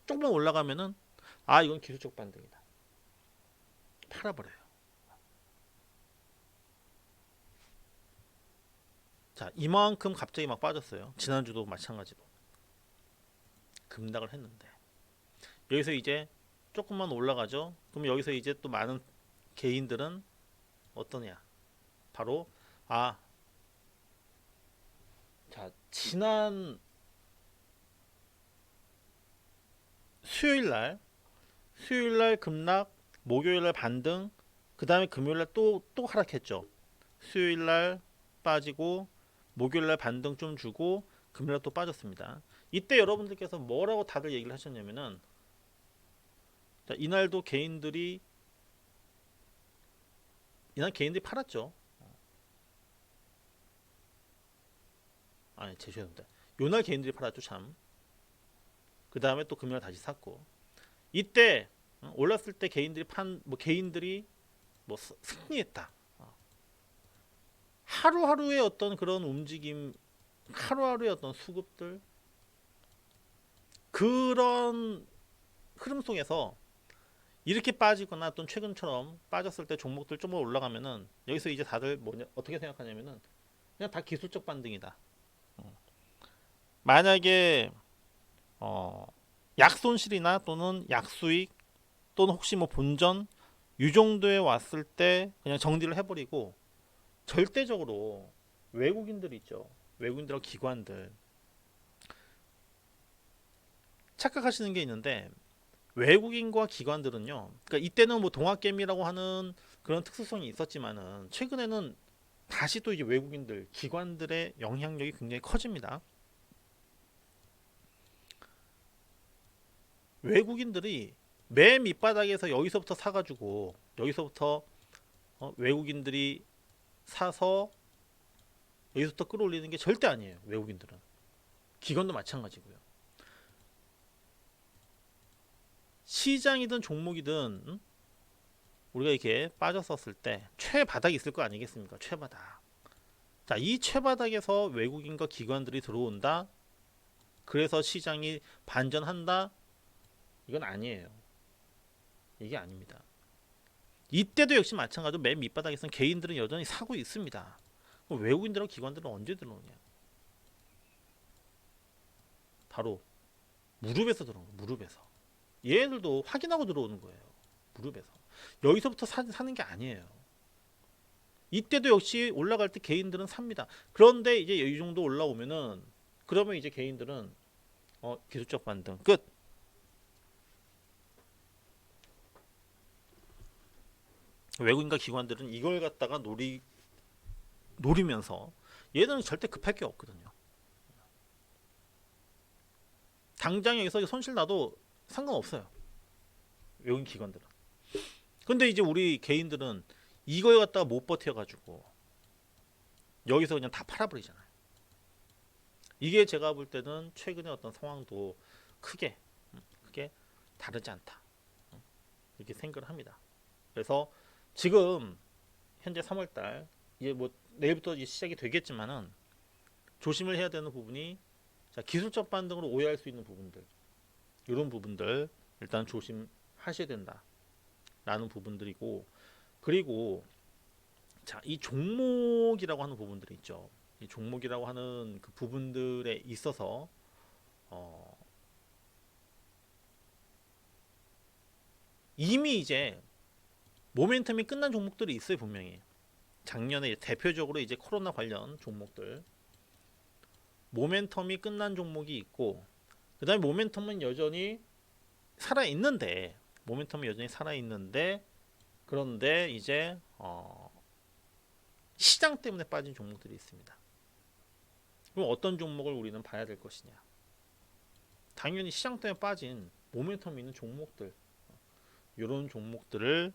조금만 올라가면은 아 이건 기술적 반등이다. 팔아버려요. 자 이만큼 갑자기 막 빠졌어요. 지난주도 마찬가지로 급락을 했는데 여기서 이제 조금만 올라가죠. 그럼 여기서 이제 또 많은 개인들은 어떠냐? 바로 아, 자 지난 수요일 날 급락, 목요일 날 반등, 그 다음에 금요일 날 또 하락했죠. 수요일 날 빠지고 목요일 날 반등 좀 주고 금요일 날 또 빠졌습니다. 이때 여러분들께서 뭐라고 다들 얘기를 하셨냐면은 자, 이날 개인들이 팔았죠. 아니 죄송합니다. 요날 개인들이 팔았죠 참. 그 다음에 또 금요일 다시 샀고 이때 올랐을 때 개인들이 뭐 승리했다. 하루하루의 어떤 그런 움직임, 하루하루의 어떤 수급들 그런 흐름 속에서 이렇게 빠지거나 또 최근처럼 빠졌을 때 종목들 좀 올라가면은 여기서 이제 다들 뭐냐 어떻게 생각하냐면은 그냥 다 기술적 반등이다. 만약에 약손실이나 또는 약수익 또는 혹시 뭐 본전 이 정도에 왔을 때 그냥 정리를 해버리고 절대적으로 외국인들 있죠. 외국인들하고 기관들 착각하시는 게 있는데 외국인과 기관들은요. 그러니까 이때는 뭐 동학개미라고 하는 그런 특수성이 있었지만은 최근에는 다시 또 이제 외국인들 기관들의 영향력이 굉장히 커집니다. 외국인들이 맨 밑바닥에서 여기서부터 사가지고 여기서부터 외국인들이 사서 여기서부터 끌어올리는 게 절대 아니에요. 외국인들은 기관도 마찬가지고요. 시장이든 종목이든 우리가 이렇게 빠졌었을 때 최바닥이 있을 거 아니겠습니까? 최바닥. 자, 이 최바닥에서 외국인과 기관들이 들어온다. 그래서 시장이 반전한다. 이건 아니에요. 이게 아닙니다. 이때도 역시 마찬가지로 맨 밑바닥에서는 개인들은 여전히 사고 있습니다. 외국인들하고 기관들은 언제 들어오냐? 바로 무릎에서 들어오는 거예요. 무릎에서. 얘네들도 확인하고 들어오는 거예요. 무릎에서. 여기서부터 사는 게 아니에요. 이때도 역시 올라갈 때 개인들은 삽니다. 그런데 이제 이 정도 올라오면은 그러면 이제 개인들은 기술적 반등 끝. 외국인과 기관들은 이걸 갖다가 노리면서 얘들은 절대 급할 게 없거든요. 당장 여기서 손실 나도 상관없어요. 외국인 기관들은. 근데 이제 우리 개인들은 이거에 갖다가 못 버텨가지고 여기서 그냥 다 팔아버리잖아요. 이게 제가 볼 때는 최근의 어떤 상황도 크게 다르지 않다. 이렇게 생각을 합니다. 그래서 지금 현재 3월달 이제 뭐 내일부터 이제 시작이 되겠지만은 조심을 해야 되는 부분이 자, 기술적 반등으로 오해할 수 있는 부분들 이런 부분들 일단 조심하셔야 된다라는 부분들이고 그리고 자, 이 종목이라고 하는 부분들이 있죠. 이 종목이라고 하는 그 부분들에 있어서 어, 이미 이제 모멘텀이 끝난 종목들이 있어요 분명히. 작년에 대표적으로 이제 코로나 관련 종목들 모멘텀이 끝난 종목이 있고, 그 다음에 모멘텀은 여전히 살아있는데, 그런데 이제 시장 때문에 빠진 종목들이 있습니다. 그럼 어떤 종목을 우리는 봐야 될 것이냐? 당연히 시장 때문에 빠진 모멘텀 있는 종목들, 이런 종목들을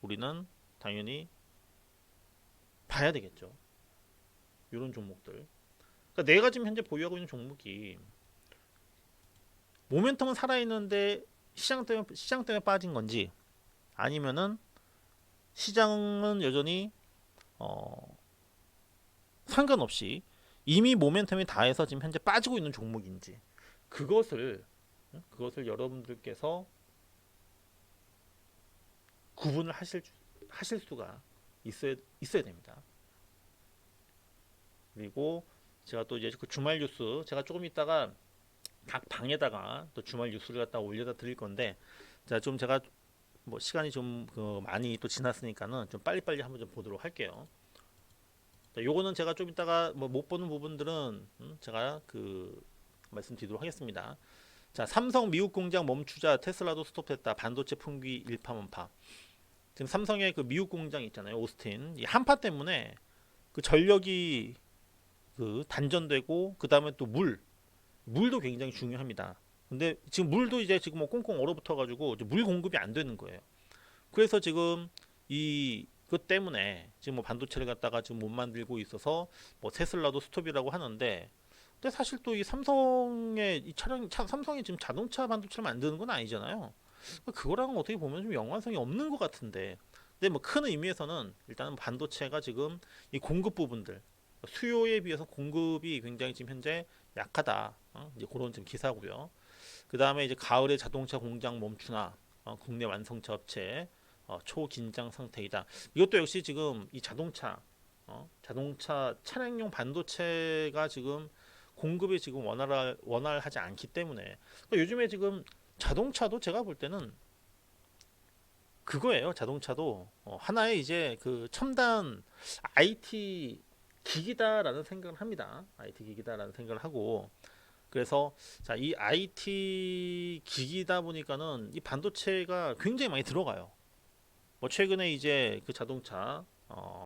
우리는 당연히 봐야 되겠죠. 이런 종목들. 그러니까 내가 지금 현재 보유하고 있는 종목이 모멘텀은 살아있는데 시장 때문에 빠진 건지, 아니면은 시장은 여전히 상관없이 이미 모멘텀이 다해서 지금 현재 빠지고 있는 종목인지, 그것을 여러분들께서 구분을 하실 수가 있어야 됩니다. 그리고 제가 또 이제 그 주말 뉴스, 제가 조금 있다가 각 방에다가 또 주말 뉴스를 갖다 올려다 드릴 건데, 자, 좀 제가 뭐 시간이 좀 많이 또 지났으니까는 좀 빨리빨리 한번 좀 보도록 할게요. 자, 요거는 제가 좀 이따가 뭐 못 보는 부분들은 제가 그 말씀드리도록 하겠습니다. 자, 삼성 미국 공장 멈추자, 테슬라도 스톱했다, 반도체 품귀 일파만파. 지금 삼성의 그 미국 공장 있잖아요, 오스틴. 이 한파 때문에 그 전력이 그 단전되고, 그 다음에 또 물도 굉장히 중요합니다. 근데 지금 물도 이제 지금 뭐 꽁꽁 얼어붙어 가지고 물 공급이 안 되는 거예요. 그래서 지금 그 때문에 지금 뭐 반도체를 갖다가 지금 못 만들고 있어서 뭐 테슬라도 스톱이라고 하는데, 근데 사실 또 이 삼성의 삼성이 지금 자동차 반도체를 만드는 건 아니잖아요. 그거랑은 어떻게 보면 좀 연관성이 없는 것 같은데, 근데 뭐 큰 의미에서는 일단은 반도체가 지금 이 공급 부분들, 수요에 비해서 공급이 굉장히 지금 현재 약하다. 이제 그런 지금 기사고요. 그 다음에 이제 가을에 자동차 공장 멈추나, 국내 완성차 업체 초긴장 상태이다. 이것도 역시 지금 이 자동차 차량용 반도체가 지금 공급이 지금 원활하지 않기 때문에, 그러니까 요즘에 지금 자동차도 제가 볼 때는 그거예요. 자동차도 하나의 이제 그 첨단 IT 기기다라는 생각을 합니다. IT 기기다라는 생각을 하고, 그래서 자, 이 IT 기기다 보니까는 이 반도체가 굉장히 많이 들어가요. 뭐 최근에 이제 그 자동차